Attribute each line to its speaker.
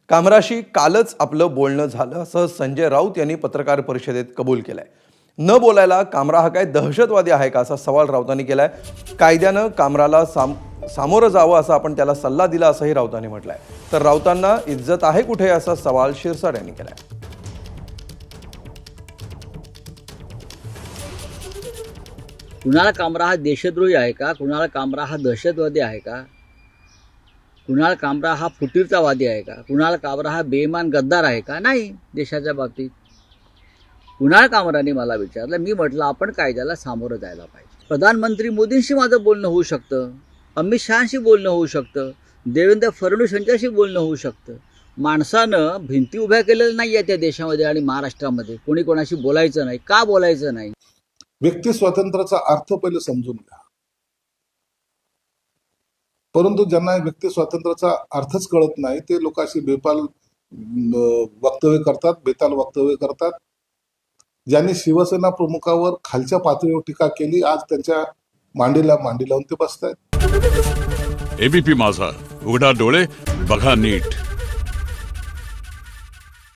Speaker 1: कामराशी कालच आपलं बोलणं झालं असं संजय राऊत यांनी पत्रकार परिषदेत कबूल केलंय. न बोलायला कामरा हा काय दहशतवादी आहे का असा सवाल राऊतांनी केलाय. कायद्यानं कामराला सामोरं जावं असा आपण त्याला सल्ला दिला असंही राऊतांनी म्हटलंय. तर राऊतांना इज्जत आहे कुठे असा सवाल शिरसाट यांनी केलाय.
Speaker 2: कुणाला कामरा हा देशद्रोही आहे का? कुणाला कामरा हा दहशतवादी आहे का? कुणाला कामरा हा फुटीरतावादी आहे का? कुणाला कामरा हा बेईमान गद्दार आहे का? नाही. देशाच्या बाबतीत कुणाल कामराने मला विचारलं, मी म्हटलं आपण कायद्याला सामोरं जायला पाहिजे. प्रधानमंत्री मोदींशी माझं बोलणं होऊ शकतं, अमित शहाशी बोलणं होऊ शकतं, देवेंद्र फडणवीस यांच्याशी बोलणं होऊ शकतं. माणसानं भिंती उभ्या केलेल्या नाही आहे त्या देशामध्ये आणि महाराष्ट्रामध्ये. कोणी कोणाशी बोलायचं नाही. का बोलायचं नाही?
Speaker 3: व्यक्ती स्वातंत्र्याचा अर्थ पहिले समजून घ्या. परंतु ज्यांना व्यक्ती स्वातंत्र्याचा अर्थच कळत नाही ते लोक अशी बेताल वक्तव्य करतात, बेताल वक्तव्य करतात. ज्यांनी शिवसेना प्रमुखावर खालच्या पातळीवर टीका केली आज त्यांच्या मांडीला मांडी लावून ते बसतायत.
Speaker 4: एबीपी माझा, उघडा डोळे बघा नीट.